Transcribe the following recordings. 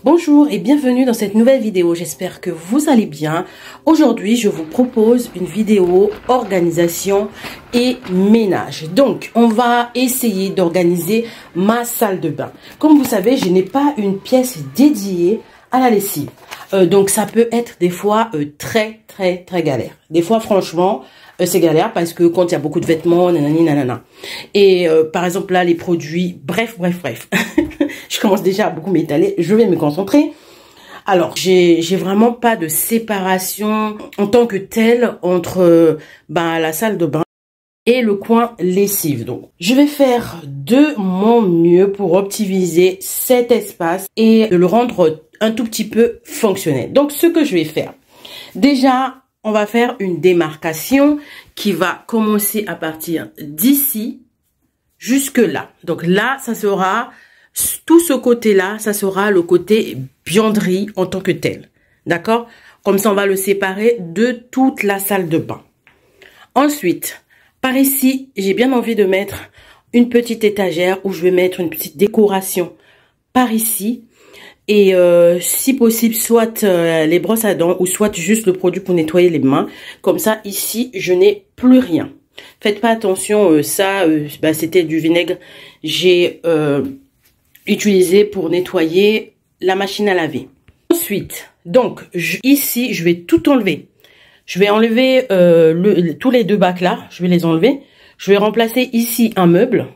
Bonjour et bienvenue dans cette nouvelle vidéo, j'espère que vous allez bien. Aujourd'hui, je vous propose une vidéo organisation et ménage. Donc, on va essayer d'organiser ma salle de bain. Comme vous savez, je n'ai pas une pièce dédiée à la lessive. Donc, ça peut être des fois très galère. Des fois, franchement, c'est galère parce que quand il y a beaucoup de vêtements, nanani, nanana. Et par exemple, là, les produits, bref. Je commence déjà à beaucoup m'étaler, je vais me concentrer. Alors, j'ai vraiment pas de séparation en tant que telle entre la salle de bain et le coin lessive. Donc, je vais faire de mon mieux pour optimiser cet espace et de le rendre un tout petit peu fonctionnel. Donc, ce que je vais faire, déjà, on va faire une démarcation qui va commencer à partir d'ici jusque là. Donc là, ça sera tout ce côté-là, ça sera le côté buanderie en tant que tel. D'accord? Comme ça, on va le séparer de toute la salle de bain. Ensuite, par ici, j'ai bien envie de mettre une petite étagère où je vais mettre une petite décoration par ici. Et si possible, soit les brosses à dents ou soit juste le produit pour nettoyer les mains. Comme ça, ici, je n'ai plus rien. Faites pas attention, c'était du vinaigre. J'ai utilisé pour nettoyer la machine à laver. Ensuite, donc, ici, je vais tout enlever. Je vais enlever tous les deux bacs là. Je vais les enlever. Je vais remplacer ici un meuble.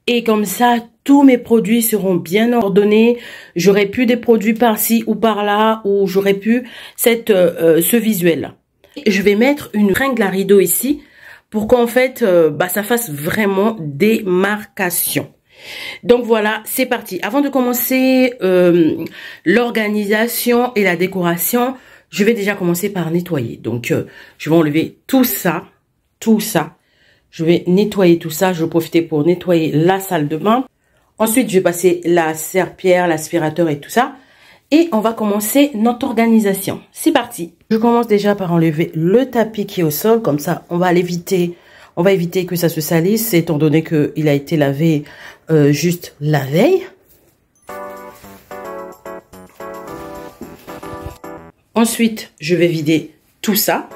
Et comme ça, tous mes produits seront bien ordonnés. J'aurai plus des produits par-ci ou par-là, ou j'aurai plus ce visuel-là. Je vais mettre une épingle à rideau ici pour qu'en fait, ça fasse vraiment démarcation. Donc voilà, c'est parti. Avant de commencer l'organisation et la décoration, je vais déjà commencer par nettoyer. Donc, je vais enlever tout ça. Je vais nettoyer tout ça. Je vais profiter pour nettoyer la salle de bain. Ensuite, je vais passer la serpillière, l'aspirateur et tout ça. Et on va commencer notre organisation. C'est parti. Je commence déjà par enlever le tapis qui est au sol. Comme ça, on va éviter que ça se salisse, étant donné qu'il a été lavé juste la veille. Ensuite, je vais vider tout ça.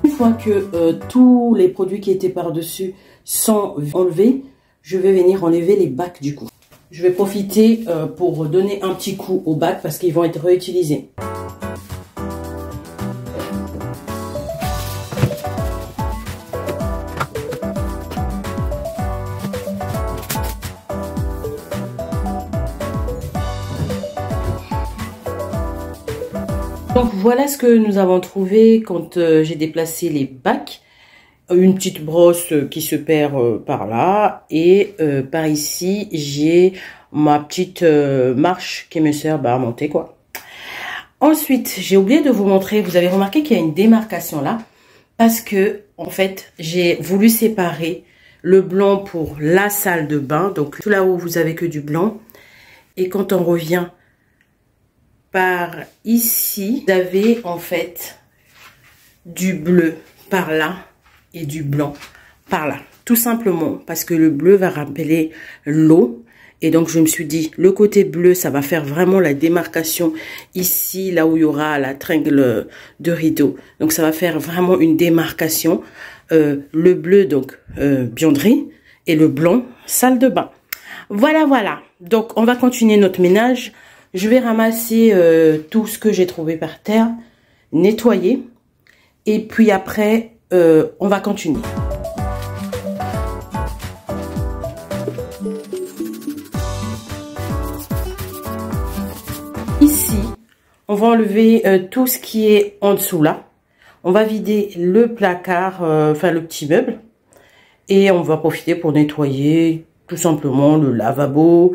Une fois que tous les produits qui étaient par-dessus sont enlevés, je vais venir enlever les bacs du coup. Je vais profiter pour donner un petit coup aux bacs parce qu'ils vont être réutilisés. Donc voilà ce que nous avons trouvé quand j'ai déplacé les bacs. Une petite brosse qui se perd par là et par ici j'ai ma petite marche qui me sert à monter quoi. Ensuite j'ai oublié de vous montrer, vous avez remarqué qu'il y a une démarcation là parce que en fait j'ai voulu séparer le blanc pour la salle de bain, donc tout là où vous avez que du blanc, et quand on revient par ici vous avez en fait du bleu par là et du blanc par là, tout simplement parce que le bleu va rappeler l'eau. Et donc je me suis dit, le côté bleu, ça va faire vraiment la démarcation ici, là où il y aura la tringle de rideau. Donc ça va faire vraiment une démarcation. Le bleu, donc buanderie, et le blanc, salle de bain. Voilà. Donc on va continuer notre ménage. Je vais ramasser tout ce que j'ai trouvé par terre, nettoyer, et puis après on va continuer. Ici, on va enlever tout ce qui est en dessous là. On va vider le placard, le petit meuble. Et on va profiter pour nettoyer tout simplement le lavabo.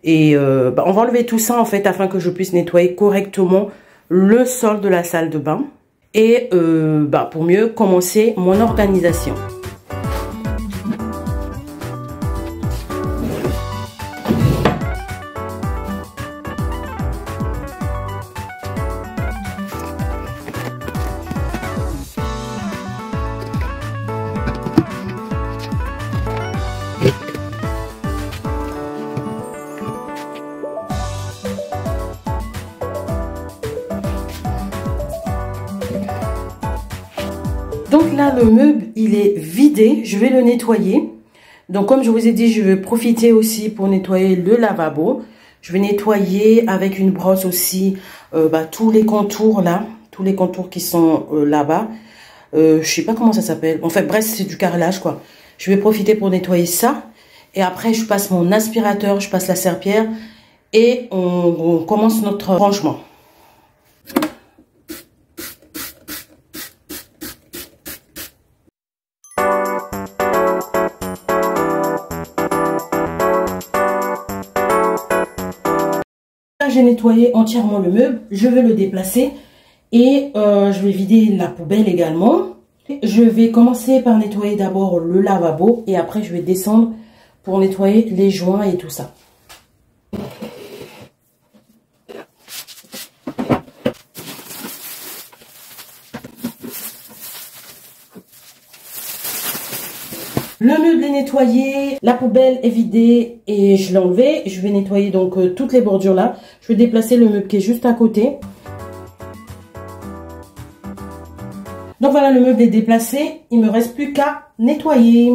Et on va enlever tout ça en fait afin que je puisse nettoyer correctement le sol de la salle de bain. Et pour mieux commencer mon organisation. Donc là, le meuble, il est vidé. Je vais le nettoyer. Donc, comme je vous ai dit, je vais profiter aussi pour nettoyer le lavabo. Je vais nettoyer avec une brosse aussi tous les contours là. Tous les contours qui sont là-bas. Je sais pas comment ça s'appelle. En fait, bref, c'est du carrelage, quoi. Je vais profiter pour nettoyer ça. Et après, je passe mon aspirateur, je passe la serpillière. Et on commence notre rangement. J'ai nettoyé entièrement le meuble, je vais le déplacer et je vais vider la poubelle également. Je vais commencer par nettoyer d'abord le lavabo et après je vais descendre pour nettoyer les joints et tout ça. Le meuble est nettoyé, la poubelle est vidée et je l'ai enlevé. Je vais nettoyer donc toutes les bordures là. Je vais déplacer le meuble qui est juste à côté. Donc voilà, le meuble est déplacé. Il ne me reste plus qu'à nettoyer.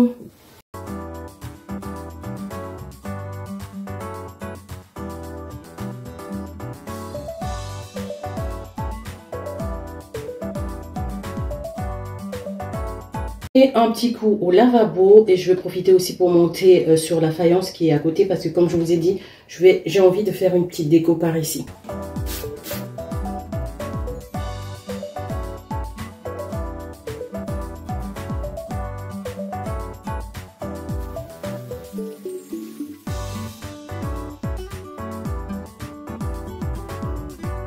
Et un petit coup au lavabo et je vais profiter aussi pour monter sur la faïence qui est à côté parce que comme je vous ai dit, j'ai envie de faire une petite déco par ici.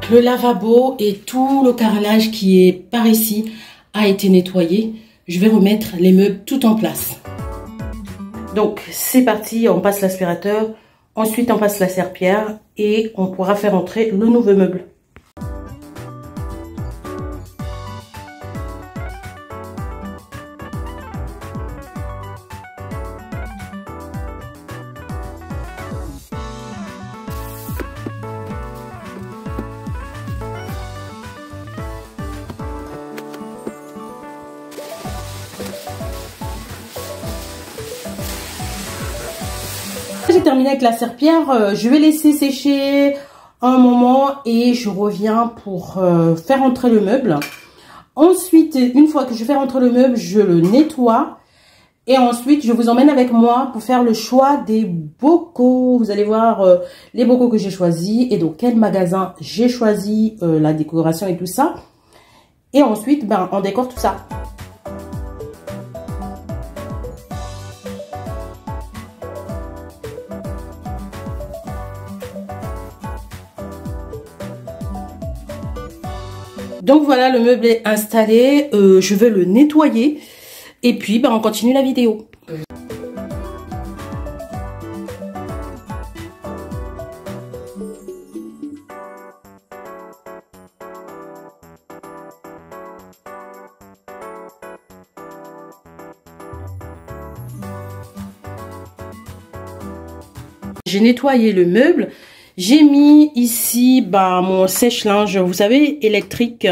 Le lavabo et tout le carrelage qui est par ici a été nettoyé. Je vais remettre les meubles tout en place. Donc c'est parti, on passe l'aspirateur, ensuite on passe la serpillière et on pourra faire entrer le nouveau meuble. J'ai terminé avec la serpillière, je vais laisser sécher un moment et je reviens pour faire entrer le meuble. Ensuite, une fois que je fais rentrer le meuble, je le nettoie et ensuite je vous emmène avec moi pour faire le choix des bocaux. Vous allez voir les bocaux que j'ai choisis et dans quel magasin j'ai choisi la décoration et tout ça. Et ensuite, on décore tout ça. Donc voilà, le meuble est installé, je vais le nettoyer et puis on continue la vidéo. J'ai nettoyé le meuble. J'ai mis ici mon sèche-linge, vous savez, électrique,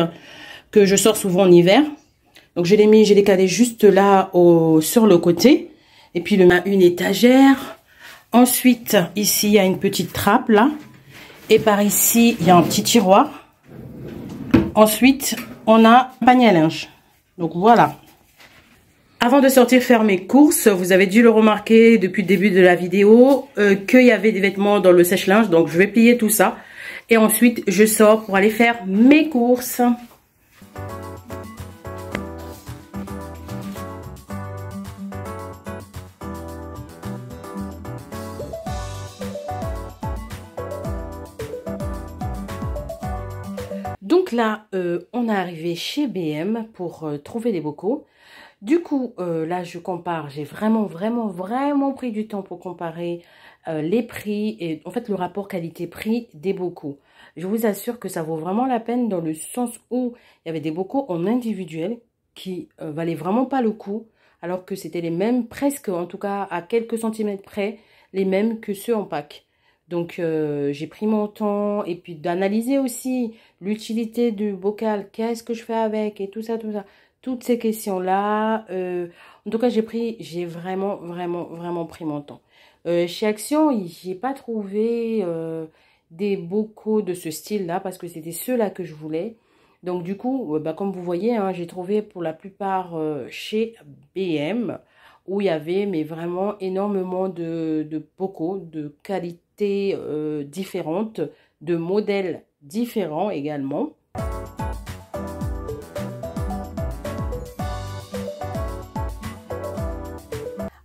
que je sors souvent en hiver. Donc je l'ai mis, je l'ai calé juste là sur le côté. Et puis une étagère. Ensuite, ici, il y a une petite trappe là. Et par ici, il y a un petit tiroir. Ensuite, on a un panier à linge. Donc voilà. Avant de sortir faire mes courses, vous avez dû le remarquer depuis le début de la vidéo qu'il y avait des vêtements dans le sèche-linge. Donc je vais plier tout ça. Et ensuite, je sors pour aller faire mes courses. Donc là, on est arrivé chez BM pour trouver les bocaux. Du coup, là, je compare. J'ai vraiment pris du temps pour comparer les prix et en fait le rapport qualité-prix des bocaux. Je vous assure que ça vaut vraiment la peine dans le sens où il y avait des bocaux en individuel qui valaient vraiment pas le coup, alors que c'était les mêmes, presque en tout cas à quelques centimètres près, les mêmes que ceux en pack. Donc, j'ai pris mon temps et puis d'analyser aussi l'utilité du bocal. Qu'est-ce que je fais avec et tout ça, tout ça. toutes ces questions-là. En tout cas, j'ai vraiment pris mon temps. Chez Action, j'ai pas trouvé des bocaux de ce style-là parce que c'était ceux-là que je voulais. Donc du coup, bah, comme vous voyez, hein, j'ai trouvé pour la plupart chez BM où il y avait mais vraiment énormément de bocaux de qualités différentes, de modèles différents également.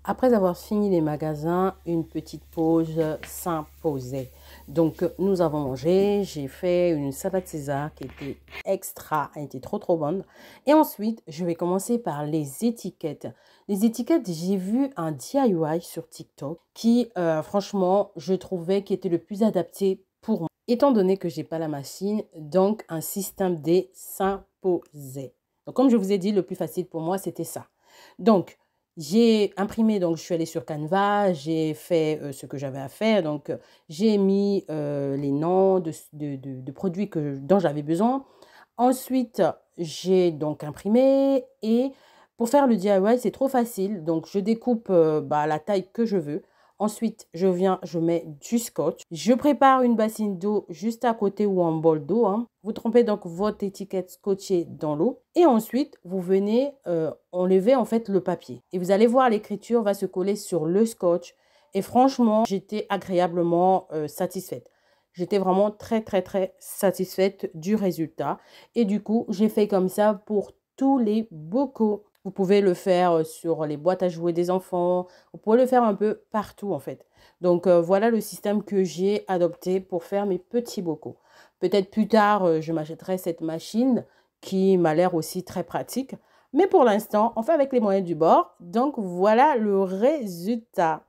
Après avoir fini les magasins, une petite pause s'imposait. Donc, nous avons mangé. J'ai fait une salade César qui était extra, elle était trop bonne. Et ensuite, je vais commencer par les étiquettes. Les étiquettes, j'ai vu un DIY sur TikTok qui, franchement, je trouvais qui était le plus adapté pour moi. Étant donné que j'ai pas la machine, donc un système D s'imposait. Donc, comme je vous ai dit, le plus facile pour moi, c'était ça. Donc, j'ai imprimé, donc je suis allée sur Canva, j'ai fait ce que j'avais à faire. Donc, j'ai mis les noms de produits dont j'avais besoin. Ensuite, j'ai donc imprimé et pour faire le DIY, c'est trop facile. Donc, je découpe la taille que je veux. Ensuite, je mets du scotch. Je prépare une bassine d'eau juste à côté ou un bol d'eau. Hein. Vous trempez donc votre étiquette scotchée dans l'eau. Et ensuite, vous venez enlever en fait le papier. Et vous allez voir, l'écriture va se coller sur le scotch. Et franchement, j'étais agréablement satisfaite. J'étais vraiment très satisfaite du résultat. Et du coup, j'ai fait comme ça pour tous les bocaux. Vous pouvez le faire sur les boîtes à jouets des enfants. Vous pouvez le faire un peu partout en fait. Donc voilà le système que j'ai adopté pour faire mes petits bocaux. Peut-être plus tard, je m'achèterai cette machine qui m'a l'air aussi très pratique. Mais pour l'instant, on fait avec les moyens du bord. Donc voilà le résultat.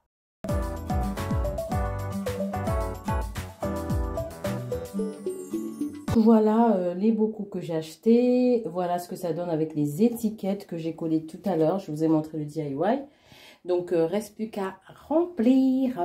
Voilà les bocaux que j'ai achetés. Voilà ce que ça donne avec les étiquettes que j'ai collées tout à l'heure. Je vous ai montré le DIY. Donc, reste plus qu'à remplir.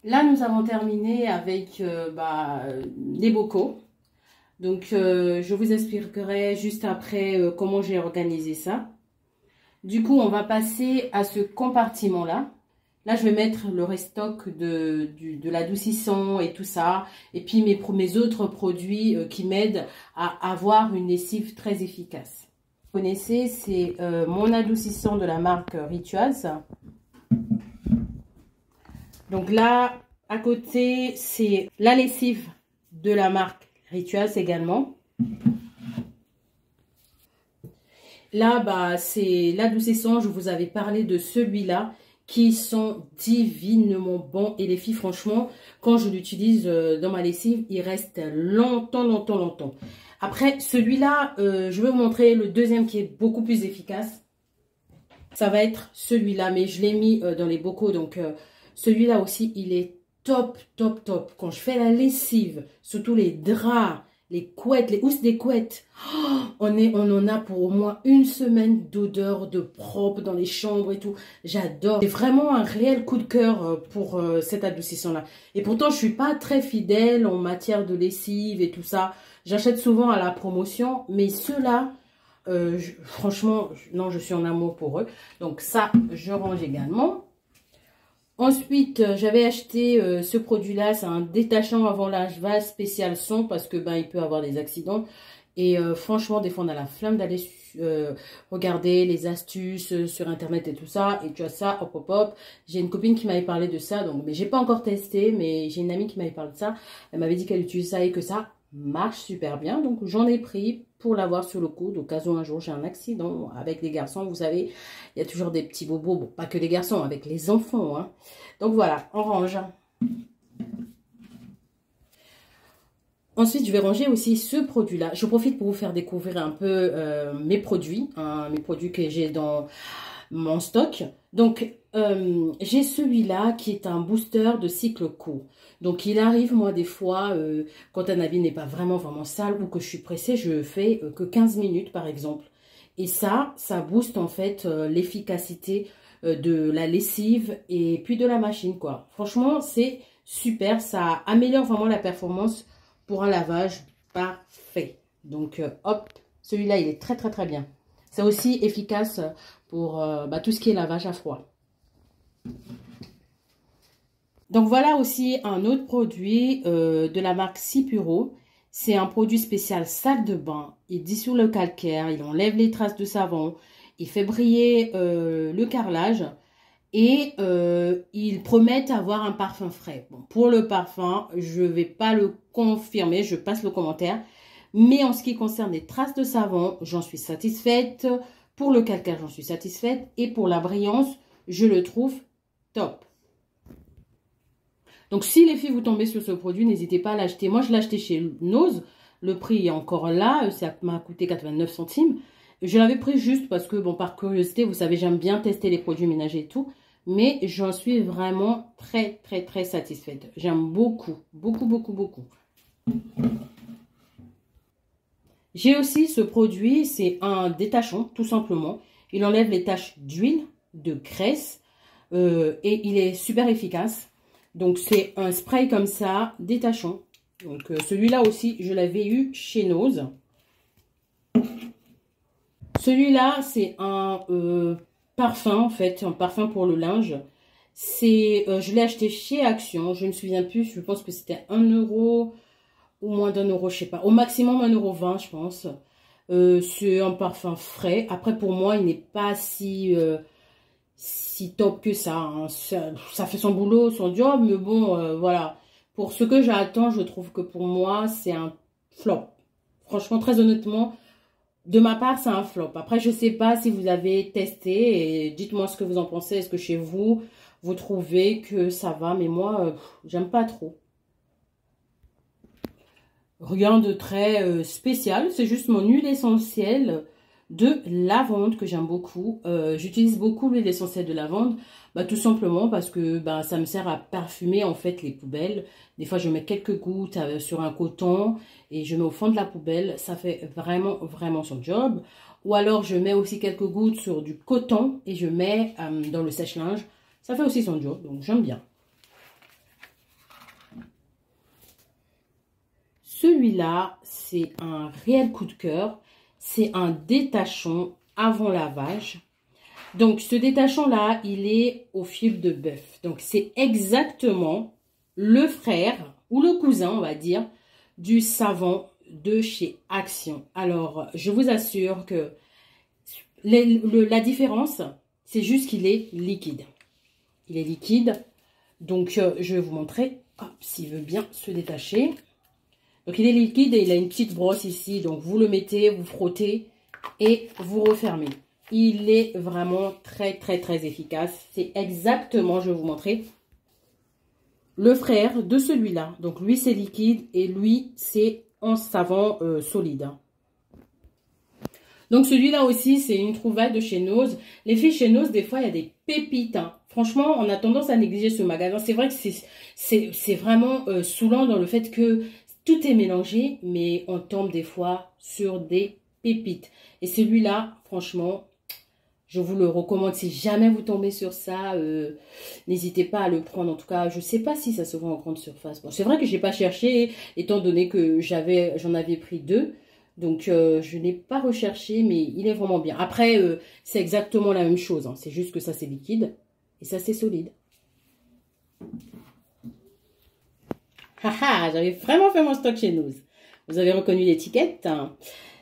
Là, nous avons terminé avec les bocaux. Donc, je vous expliquerai juste après comment j'ai organisé ça. Du coup, on va passer à ce compartiment-là. Là, je vais mettre le restock de l'adoucissant et tout ça. Et puis, mes autres produits qui m'aident à avoir une lessive très efficace. Vous connaissez, c'est mon adoucissant de la marque Rituals. Donc là, à côté, c'est la lessive de la marque Rituals également. Là, c'est l'adoucissant. Je vous avais parlé de celui-là qui sont divinement bons. Et les filles, franchement, quand je l'utilise dans ma lessive, il reste longtemps. Après, celui-là, je vais vous montrer le deuxième qui est beaucoup plus efficace. Ça va être celui-là, mais je l'ai mis dans les bocaux. Donc, celui-là aussi, il est top. Quand je fais la lessive, surtout les draps, les couettes, les housses des couettes, on en a pour au moins une semaine d'odeur de propre dans les chambres et tout. J'adore. C'est vraiment un réel coup de cœur pour cet adoucissant-là. Et pourtant, je suis pas très fidèle en matière de lessive et tout ça. J'achète souvent à la promotion, mais ceux-là, franchement, non, je suis en amour pour eux. Donc ça, je range également. Ensuite, j'avais acheté ce produit-là, c'est un détachant avant lavage spécial son parce que il peut avoir des accidents. Et franchement, des fois, on a la flamme d'aller regarder les astuces sur Internet et tout ça. Et tu as ça, hop. J'ai une copine qui m'avait parlé de ça, donc mais j'ai pas encore testé, mais j'ai une amie qui m'avait parlé de ça. Elle m'avait dit qu'elle utilisait ça et que ça marche super bien. Donc j'en ai pris pour l'avoir sur le coude au cas où un jour j'ai un accident avec les garçons. Vous savez, il y a toujours des petits bobos, bon, pas que les garçons, avec les enfants, hein. Donc voilà, on range. Ensuite, je vais ranger aussi ce produit-là. Je profite pour vous faire découvrir un peu mes produits que j'ai dans mon stock. Donc, j'ai celui-là qui est un booster de cycle court. Donc, il arrive, moi, des fois, quand un habit n'est pas vraiment sale ou que je suis pressée, je fais que 15 minutes, par exemple. Et ça booste, en fait, l'efficacité de la lessive et puis de la machine, quoi. Franchement, c'est super. Ça améliore vraiment la performance pour un lavage parfait. Donc, hop, celui-là, il est très bien. C'est aussi efficace pour tout ce qui est lavage à froid. Donc, voilà aussi un autre produit de la marque Sipuro. C'est un produit spécial salle de bain. Il dissout le calcaire, il enlève les traces de savon, il fait briller le carrelage et ils promettent avoir un parfum frais. Bon, pour le parfum, je ne vais pas le confirmer, je passe le commentaire. Mais en ce qui concerne les traces de savon, j'en suis satisfaite. Pour le calcaire, j'en suis satisfaite. Et pour la brillance, je le trouve top. Donc, si les filles, vous tombez sur ce produit, n'hésitez pas à l'acheter. Moi, je l'ai acheté chez Nose. Le prix est encore là. Ça m'a coûté 89 centimes. Je l'avais pris juste parce que, bon, par curiosité, vous savez, j'aime bien tester les produits ménagers et tout. Mais j'en suis vraiment très satisfaite. J'aime beaucoup. J'ai aussi ce produit, c'est un détachant, tout simplement. Il enlève les taches d'huile, de graisse, et il est super efficace. Donc, c'est un spray comme ça, détachant. Donc, celui-là aussi, je l'avais eu chez Nose. Celui-là, c'est un parfum, en fait, un parfum pour le linge. Je l'ai acheté chez Action, je ne me souviens plus, je pense que c'était 1 € ou moins d'1 €, je sais pas. Au maximum 1,20 €, je pense. C'est un parfum frais. Après, pour moi, il n'est pas si top que ça, hein. Ça fait son boulot, son job, mais bon, voilà. Pour ce que j'attends, je trouve que pour moi, c'est un flop. Franchement, très honnêtement, de ma part, c'est un flop. Après, je sais pas si vous avez testé et dites-moi ce que vous en pensez. Est-ce que chez vous, vous trouvez que ça va? Mais moi, j'aime pas trop. Rien de très spécial. C'est juste mon huile essentielle de lavande que j'aime beaucoup. J'utilise beaucoup l'huile essentielle de lavande. Tout simplement parce que ça me sert à parfumer en fait les poubelles. Des fois, je mets quelques gouttes sur un coton et je mets au fond de la poubelle. Ça fait vraiment son job. Ou alors, je mets aussi quelques gouttes sur du coton et je mets dans le sèche-linge. Ça fait aussi son job, donc j'aime bien. celui-là, c'est un réel coup de cœur. C'est un détachant avant lavage. Donc, ce détachant-là, il est au fil de bœuf. Donc, c'est exactement le frère ou le cousin, on va dire, du savon de chez Action. Alors, je vous assure que la différence, c'est juste qu'il est liquide. Il est liquide. Donc, je vais vous montrer s'il veut bien se détacher. Donc, il est liquide et il a une petite brosse ici. Donc, vous le mettez, vous frottez et vous refermez. Il est vraiment très, très, très efficace. C'est exactement, je vais vous montrer, le frère de celui-là. Donc, lui, c'est liquide et lui, c'est en savon solide. Donc, celui-là aussi, c'est une trouvaille de chez Nose. Les filles chez Nose, des fois, il y a des pépites. Hein. Franchement, on a tendance à négliger ce magasin. C'est vrai que c'est vraiment saoulant dans le fait que tout est mélangé, mais on tombe des fois sur des pépites. Et celui-là, franchement, je vous le recommande. Si jamais vous tombez sur ça, n'hésitez pas à le prendre. En tout cas, je ne sais pas si ça se vend en grande surface. Bon, c'est vrai que je n'ai pas cherché, étant donné que j'en avais pris 2. Donc, je n'ai pas recherché, mais il est vraiment bien. Après, c'est exactement la même chose. Hein. C'est juste que ça, c'est liquide et ça, c'est solide. Haha, j'avais vraiment fait mon stock chez nous. Vous avez reconnu l'étiquette. Hein.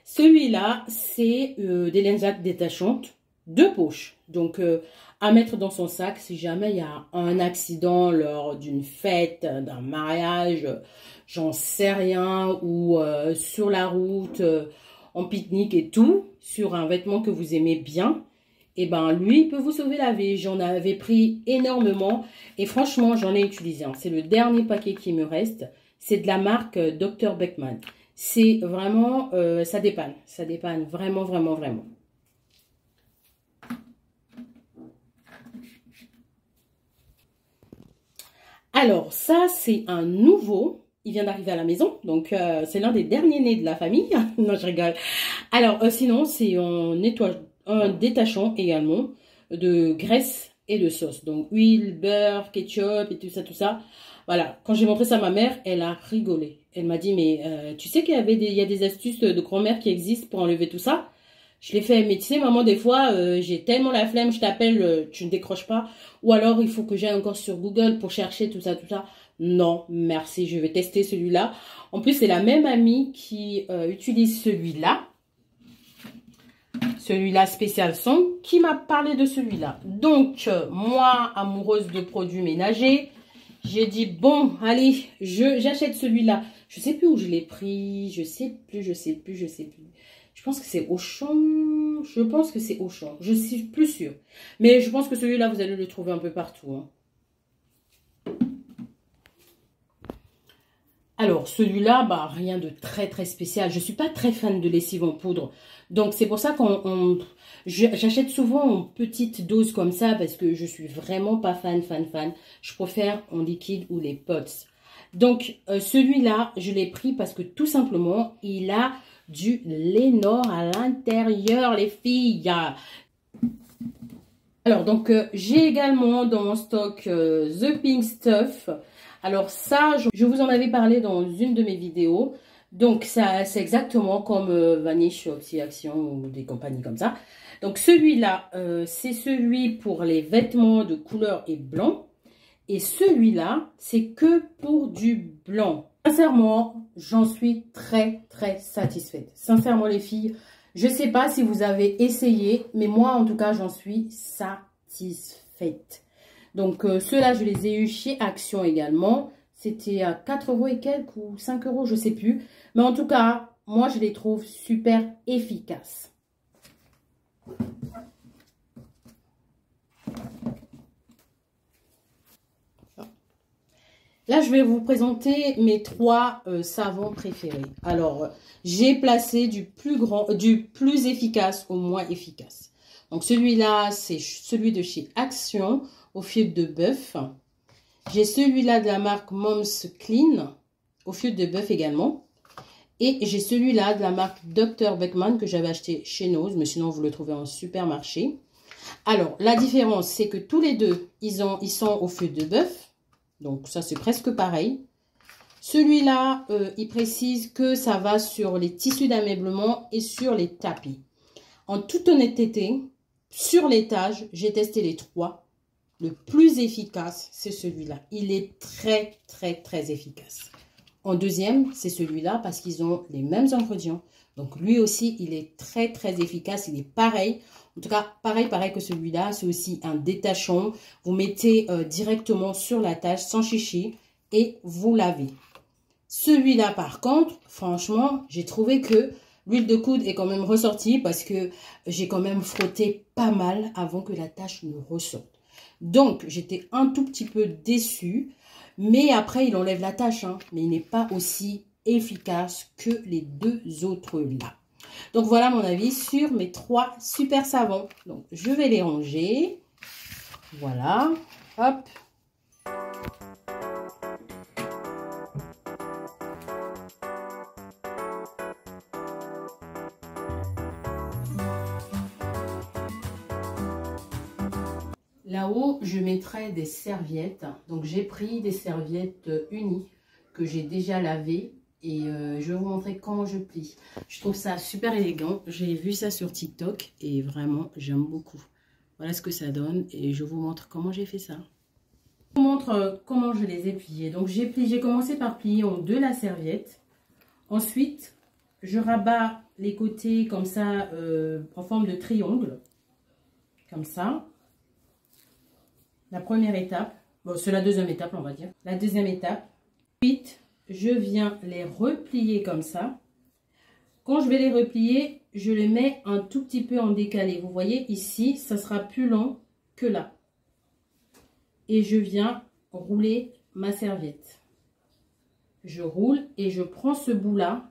Celui-là, c'est des lensacs détachantes de poche. Donc, à mettre dans son sac si jamais il y a un accident lors d'une fête, d'un mariage, j'en sais rien, ou sur la route, en pique-nique et tout, sur un vêtement que vous aimez bien. Et ben lui, il peut vous sauver la vie. J'en avais pris énormément et franchement, j'en ai utilisé. Hein. C'est le dernier paquet qui me reste. C'est de la marque Dr Beckman. C'est vraiment, ça dépanne vraiment, vraiment, vraiment. Alors, ça, c'est un nouveau. Il vient d'arriver à la maison. Donc, c'est l'un des derniers nés de la famille. Non, je rigole. Alors, sinon, c'est un détachant également de graisse et de sauce. Donc, huile, beurre, ketchup et tout ça, tout ça. Voilà. Quand j'ai montré ça à ma mère, elle a rigolé. Elle m'a dit, mais tu sais qu'il y a des astuces de grand-mère qui existent pour enlever tout ça? Je l'ai fait, mais tu sais, maman, des fois, j'ai tellement la flemme, je t'appelle, tu ne décroches pas. Ou alors, il faut que j'aille encore sur Google pour chercher tout ça, tout ça. Non, merci, je vais tester celui-là. En plus, c'est la même amie qui utilise celui-là. Celui-là, spécial son, qui m'a parlé de celui-là. Donc, moi, amoureuse de produits ménagers, j'ai dit, bon, allez, j'achète celui-là. Je sais plus où je l'ai pris, je sais plus. Je pense que c'est Auchan. Je pense que c'est Auchan. Je suis plus sûre. Mais je pense que celui-là, vous allez le trouver un peu partout. Hein. Alors, celui-là, bah, rien de très, très spécial. Je ne suis pas très fan de lessive en poudre. Donc, c'est pour ça j'achète souvent en petite dose comme ça parce que je suis vraiment pas fan. Je préfère en liquide ou les pots. Donc, celui-là, je l'ai pris parce que tout simplement, il a du Lénore à l'intérieur, les filles. Alors, donc, j'ai également dans mon stock The Pink Stuff. Alors ça, je vous en avais parlé dans une de mes vidéos. Donc, ça, c'est exactement comme Vanish, Oxy Action ou des compagnies comme ça. Donc, celui-là, c'est celui pour les vêtements de couleur et blanc. Et celui-là, c'est que pour du blanc. Sincèrement, j'en suis très, très satisfaite. Sincèrement, les filles, je ne sais pas si vous avez essayé, mais moi, en tout cas, j'en suis satisfaite. Donc, ceux-là, je les ai eu chez Action également. C'était à 4 € et quelques ou 5 €, je ne sais plus. Mais en tout cas, moi, je les trouve super efficaces. Là, je vais vous présenter mes 3 savons préférés. Alors, j'ai placé du plus efficace au moins efficace. Donc, celui-là, c'est celui de chez Action au fil de bœuf. J'ai celui-là de la marque Mom's Clean au fil de bœuf également. Et j'ai celui-là de la marque Dr Beckman que j'avais acheté chez Nose, mais sinon vous le trouvez en supermarché. Alors, la différence, c'est que tous les deux, ils sont au fil de bœuf. Donc, ça, c'est presque pareil. Celui-là, il précise que ça va sur les tissus d'ameublement et sur les tapis. En toute honnêteté, sur l'étage, j'ai testé les trois. Le plus efficace, c'est celui-là. Il est très, très, très efficace. En deuxième, c'est celui-là parce qu'ils ont les mêmes ingrédients. Donc, lui aussi, il est très, très efficace. Il est pareil. En tout cas, pareil que celui-là. C'est aussi un détachant. Vous mettez directement sur la tâche sans chichi et vous lavez. Celui-là, par contre, franchement, j'ai trouvé que l'huile de coude est quand même ressortie parce que j'ai quand même frotté pas mal avant que la tâche ne ressorte. Donc, j'étais un tout petit peu déçue. Mais après, il enlève la tâche, hein, mais il n'est pas aussi efficace que les deux autres là. Donc, voilà mon avis sur mes trois super savons. Donc, je vais les ranger. Voilà. Hop. Là-haut, je mettrai des serviettes. Donc, j'ai pris des serviettes unies que j'ai déjà lavées. Et je vais vous montrer comment je plie. Je trouve ça super élégant. J'ai vu ça sur TikTok et vraiment, j'aime beaucoup. Voilà ce que ça donne et je vous montre comment j'ai fait ça. Je vous montre comment je les ai pliés. Donc, j'ai commencé par plier en deux la serviette. Ensuite, je rabats les côtés comme ça en forme de triangle. Comme ça. La première étape, bon, c'est la deuxième étape, on va dire. La deuxième étape. Ensuite, je viens les replier comme ça. Quand je vais les replier, je les mets un tout petit peu en décalé. Vous voyez, ici, ça sera plus long que là. Et je viens rouler ma serviette. Je roule et je prends ce bout-là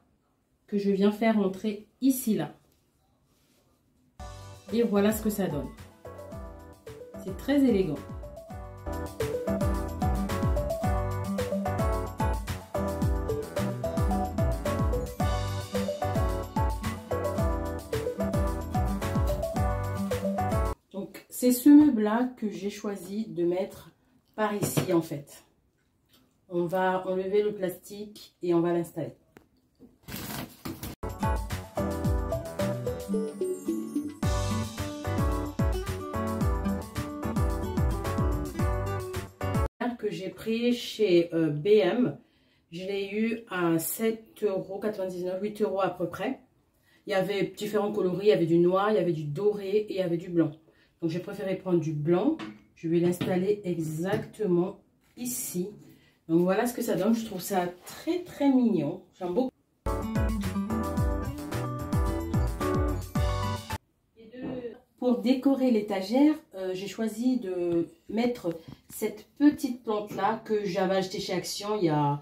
que je viens faire entrer ici, là. Et voilà ce que ça donne. C'est très élégant. Donc, c'est ce meuble-là que j'ai choisi de mettre par ici, en fait. On va enlever le plastique et on va l'installer. Que j'ai pris chez BM, je l'ai eu à 7,99 €, 8 € à peu près. Il y avait différents coloris, il y avait du noir, il y avait du doré et il y avait du blanc. Donc j'ai préféré prendre du blanc. Je vais l'installer exactement ici. Donc voilà ce que ça donne. Je trouve ça très très mignon. J'aime beaucoup. Pour décorer l'étagère, j'ai choisi de mettre cette petite plante-là que j'avais achetée chez Action il y a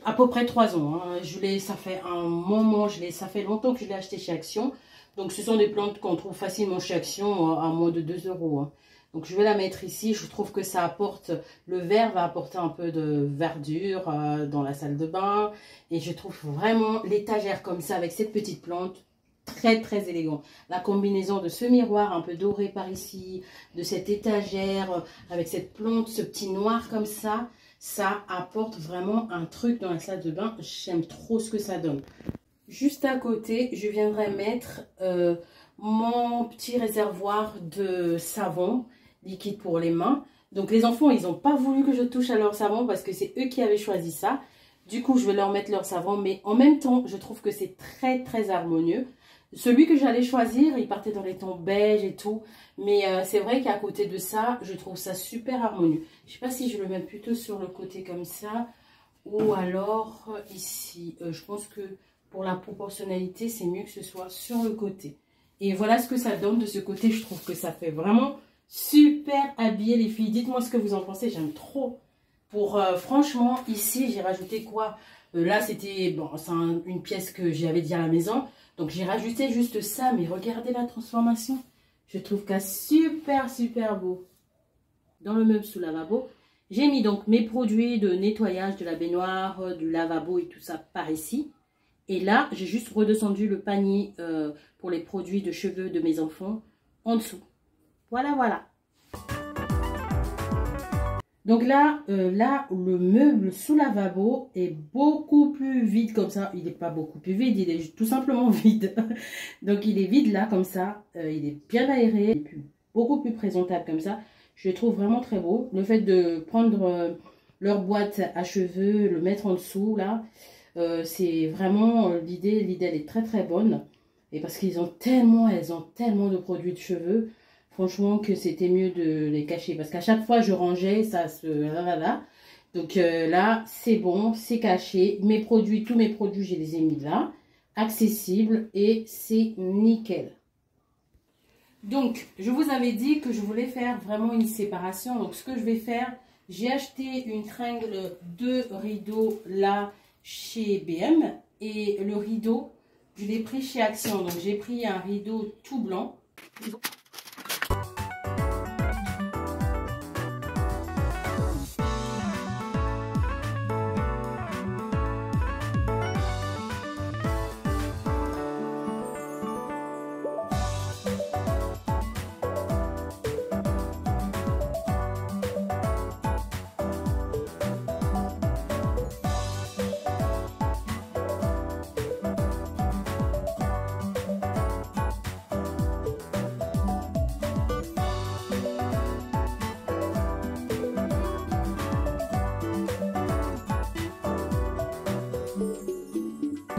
à peu près 3 ans. Hein. Ça fait un moment, ça fait longtemps que je l'ai acheté chez Action. Donc ce sont des plantes qu'on trouve facilement chez Action à moins de 2 €. Hein. Donc je vais la mettre ici. Je trouve que ça apporte, le vert va apporter un peu de verdure dans la salle de bain. Et je trouve vraiment l'étagère comme ça avec cette petite plante très très élégant. La combinaison de ce miroir un peu doré par ici, de cette étagère avec cette plante, ce petit noir comme ça apporte vraiment un truc dans la salle de bain. J'aime trop ce que ça donne. Juste à côté, je viendrai mettre mon petit réservoir de savon liquide pour les mains. Donc les enfants, ils n'ont pas voulu que je touche à leur savon parce que c'est eux qui avaient choisi ça. Du coup, je vais leur mettre leur savon, mais en même temps, je trouve que c'est très très harmonieux. Celui que j'allais choisir, il partait dans les tons beige et tout. Mais c'est vrai qu'à côté de ça, je trouve ça super harmonieux. Je ne sais pas si je le mets plutôt sur le côté comme ça. Ou alors ici. Je pense que pour la proportionnalité, c'est mieux que ce soit sur le côté. Et voilà ce que ça donne de ce côté. Je trouve que ça fait vraiment super habillé les filles. Dites-moi ce que vous en pensez. J'aime trop. Franchement, ici, j'ai rajouté quoi? Là, c'était bon, c'est une pièce que j'avais dit à la maison. Donc, j'ai rajouté juste ça. Mais regardez la transformation. Je trouve qu'elle super, super beau. Dans le meuble sous lavabo, j'ai mis donc mes produits de nettoyage de la baignoire, du lavabo et tout ça par ici. Et là, j'ai juste redescendu le panier pour les produits de cheveux de mes enfants en dessous. Voilà, voilà. Donc là, le meuble sous lavabo est beaucoup plus vide comme ça. Il n'est pas beaucoup plus vide, il est tout simplement vide. Donc il est vide là comme ça. Il est bien aéré, il est beaucoup plus présentable comme ça. Je le trouve vraiment très beau. Le fait de prendre leur boîte à cheveux, le mettre en dessous là, c'est vraiment l'idée. L'idée elle est très très bonne. Et parce qu'ils ont tellement, elles ont tellement de produits de cheveux. Franchement, que c'était mieux de les cacher. Parce qu'à chaque fois, je rangeais, ça se... Là. Donc là, c'est bon, c'est caché. Mes produits, tous mes produits, je les ai mis là. Accessible et c'est nickel. Donc, je vous avais dit que je voulais faire vraiment une séparation. Donc, ce que je vais faire, j'ai acheté une tringle de rideau là chez BM. Et le rideau, je l'ai pris chez Action. Donc, j'ai pris un rideau tout blanc.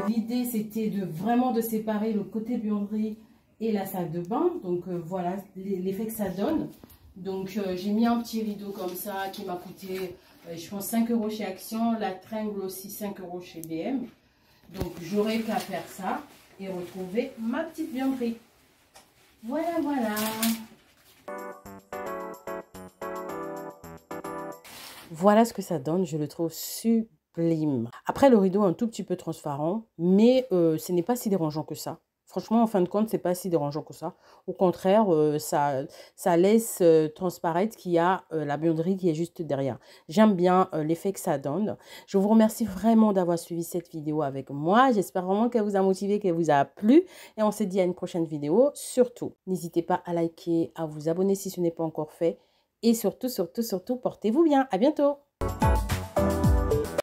L'idée, c'était vraiment de séparer le côté buanderie et la salle de bain. Donc, voilà l'effet que ça donne. Donc, j'ai mis un petit rideau comme ça qui m'a coûté, je pense, 5 € chez Action. La tringle aussi, 5 € chez BM. Donc, j'aurais qu'à faire ça et retrouver ma petite buanderie. Voilà, voilà. Voilà ce que ça donne. Je le trouve sublime. Après, le rideau est un tout petit peu transparent, mais ce n'est pas si dérangeant que ça. Franchement, en fin de compte, c'est pas si dérangeant que ça. Au contraire, ça laisse transparaître qu'il y a la buanderie qui est juste derrière. J'aime bien l'effet que ça donne. Je vous remercie vraiment d'avoir suivi cette vidéo avec moi. J'espère vraiment qu'elle vous a motivé, qu'elle vous a plu. Et on se dit à une prochaine vidéo. Surtout, n'hésitez pas à liker, à vous abonner si ce n'est pas encore fait. Et surtout, surtout, surtout, portez-vous bien. À bientôt.